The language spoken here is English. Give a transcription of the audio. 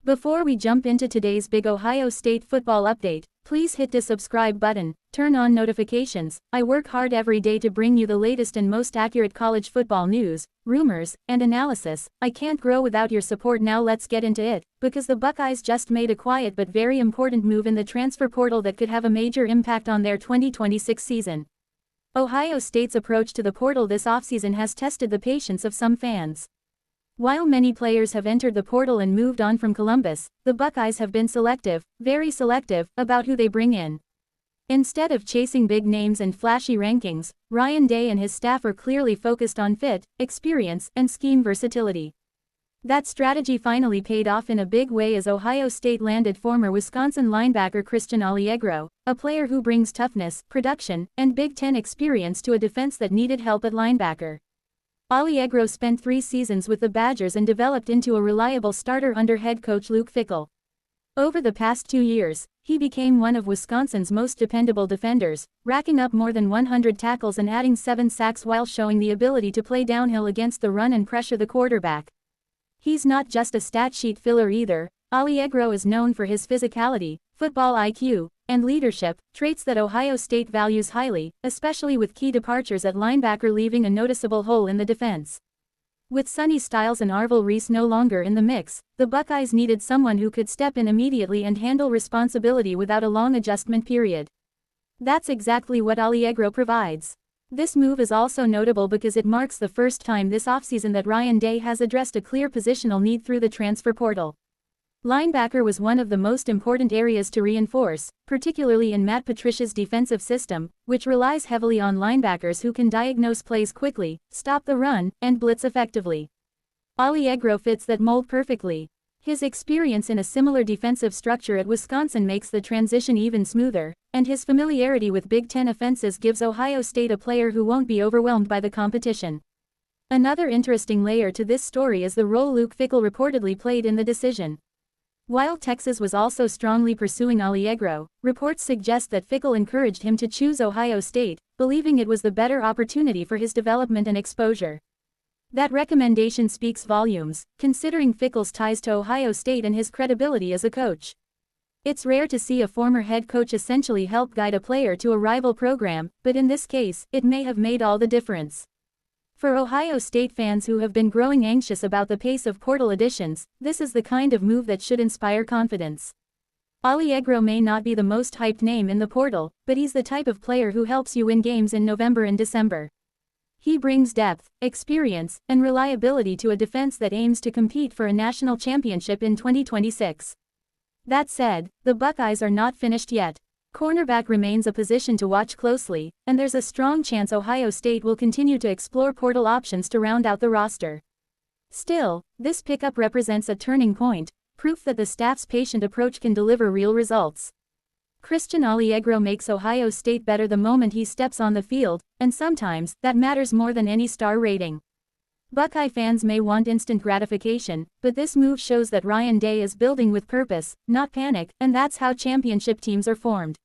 Before we jump into today's big Ohio State football update, please hit the subscribe button, turn on notifications. I work hard every day to bring you the latest and most accurate college football news, rumors, and analysis. I can't grow without your support. Now let's get into it, because the Buckeyes just made a quiet but very important move in the transfer portal that could have a major impact on their 2026 season. Ohio State's approach to the portal this offseason has tested the patience of some fans. While many players have entered the portal and moved on from Columbus, the Buckeyes have been selective, very selective, about who they bring in. Instead of chasing big names and flashy rankings, Ryan Day and his staff are clearly focused on fit, experience, and scheme versatility. That strategy finally paid off in a big way as Ohio State landed former Wisconsin linebacker Christian Alliegro, a player who brings toughness, production, and Big Ten experience to a defense that needed help at linebacker. Alliegro spent 3 seasons with the Badgers and developed into a reliable starter under head coach Luke Fickell. Over the past 2 years, he became one of Wisconsin's most dependable defenders, racking up more than 100 tackles and adding 7 sacks while showing the ability to play downhill against the run and pressure the quarterback. He's not just a stat sheet filler either. Alliegro is known for his physicality, football IQ, and leadership, traits that Ohio State values highly, especially with key departures at linebacker leaving a noticeable hole in the defense. With Sonny Styles and Arvil Reese no longer in the mix, the Buckeyes needed someone who could step in immediately and handle responsibility without a long adjustment period. That's exactly what Alliegro provides. This move is also notable because it marks the first time this offseason that Ryan Day has addressed a clear positional need through the transfer portal. Linebacker was one of the most important areas to reinforce, particularly in Matt Patricia's defensive system, which relies heavily on linebackers who can diagnose plays quickly, stop the run, and blitz effectively. Alliegro fits that mold perfectly. His experience in a similar defensive structure at Wisconsin makes the transition even smoother, and his familiarity with Big Ten offenses gives Ohio State a player who won't be overwhelmed by the competition. Another interesting layer to this story is the role Luke Fickell reportedly played in the decision. While Texas was also strongly pursuing Alliegro, reports suggest that Fickell encouraged him to choose Ohio State, believing it was the better opportunity for his development and exposure. That recommendation speaks volumes, considering Fickell's ties to Ohio State and his credibility as a coach. It's rare to see a former head coach essentially help guide a player to a rival program, but in this case, it may have made all the difference. For Ohio State fans who have been growing anxious about the pace of portal additions, this is the kind of move that should inspire confidence. Alliegro may not be the most hyped name in the portal, but he's the type of player who helps you win games in November and December. He brings depth, experience, and reliability to a defense that aims to compete for a national championship in 2026. That said, the Buckeyes are not finished yet. Cornerback remains a position to watch closely, and there's a strong chance Ohio State will continue to explore portal options to round out the roster. Still, this pickup represents a turning point, proof that the staff's patient approach can deliver real results. Christian Alliegro makes Ohio State better the moment he steps on the field, and sometimes, that matters more than any star rating. Buckeye fans may want instant gratification, but this move shows that Ryan Day is building with purpose, not panic, and that's how championship teams are formed.